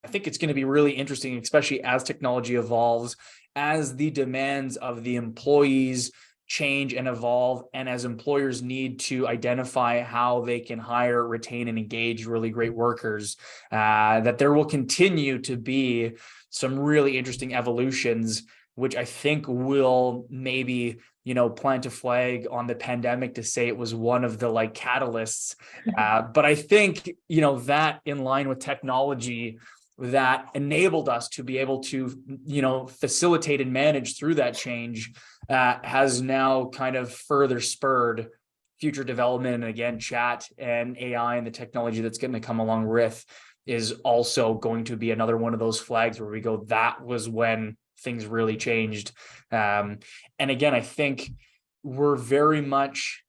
I think it's going to be really interesting, especially as technology evolves, as the demands of the employees change and evolve, and as employers need to identify how they can hire, retain, and engage really great workers, that there will continue to be some really interesting evolutions, which I think will maybe, plant a flag on the pandemic to say it was one of the catalysts. But I think, that in line with technology that enabled us to be able to, facilitate and manage through that change, has now kind of further spurred future development. And again, chat and AI and the technology that's going to come along with is also going to be another one of those flags where we go, that was when things really changed. And again, I think we're very much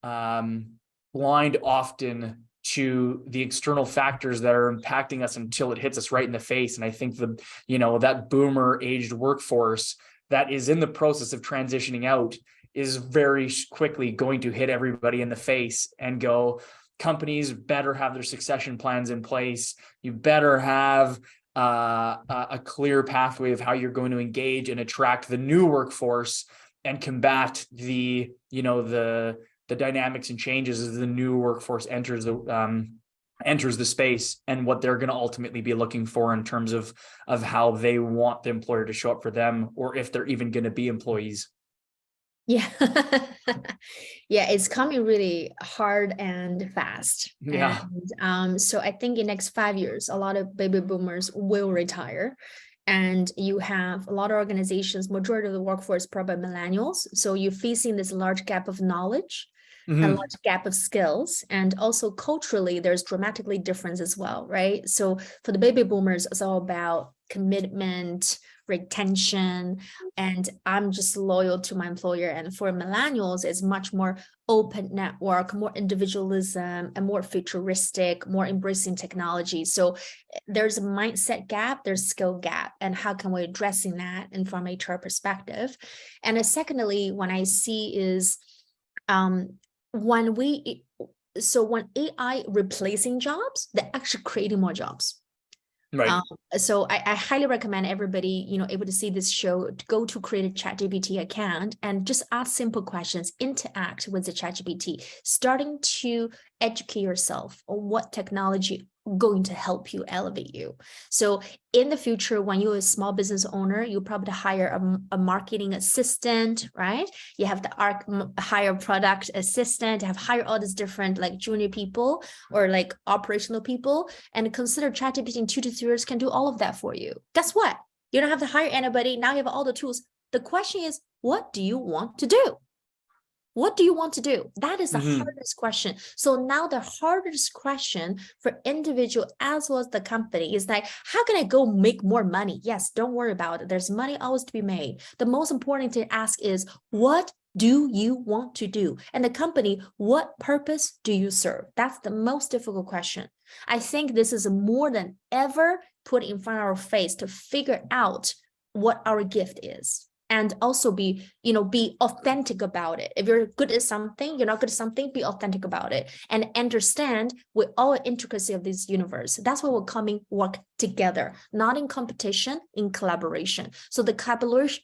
blind often to the external factors that are impacting us until it hits us right in the face. And I think that boomer aged workforce that is in the process of transitioning out is very quickly going to hit everybody in the face and go, companies better have their succession plans in place. You better have a clear pathway of how you're going to engage and attract the new workforce and combat the dynamics and changes as the new workforce enters the space, and what they're going to ultimately be looking for in terms of how they want the employer to show up for them, or if they're even going to be employees. Yeah. Yeah, it's coming really hard and fast. Yeah. And so I think in next 5 years, a lot of baby boomers will retire. And you have a lot of organizations, majority of the workforce probably millennials. So you're facing this large gap of knowledge, a large gap of skills, and also culturally, there's dramatically difference as well, right? So for the baby boomers, it's all about commitment, retention, and I'm just loyal to my employer. And for millennials, it's much more open network, more individualism, and more futuristic, more embracing technology. So there's a mindset gap, there's skill gap, and how can we addressing that? And from a HR perspective, and secondly, when I see is when AI replacing jobs, they're actually creating more jobs. Right. So I highly recommend everybody, able to see this show, to go to create a ChatGPT account and just ask simple questions, interact with the ChatGPT, starting to educate yourself on what technology going to help you elevate you. So in the future, when you're a small business owner, you probably hire a marketing assistant, right? You have to hire product assistant, hire all these different junior people or operational people, and consider ChatGPT in 2 to 3 years can do all of that for you. Guess what? You don't have to hire anybody. Now you have all the tools. The question is, what do you want to do? What do you want to do? That is the hardest question. So now the hardest question for individual as well as the company is how can I go make more money? Yes, don't worry about it. There's money always to be made. The most important thing to ask is, what do you want to do? And the company, what purpose do you serve? That's the most difficult question. I think this is more than ever put in front of our face to figure out what our gift is. And also be authentic about it. If you're good at something, you're not good at something, be authentic about it. And understand with all intricacy of this universe. That's why we're work together, not in competition, in collaboration. So the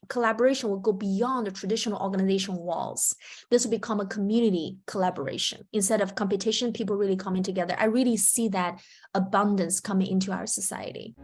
collaboration will go beyond the traditional organization walls. This will become a community collaboration. Instead of competition, people really coming together. I really see that abundance coming into our society.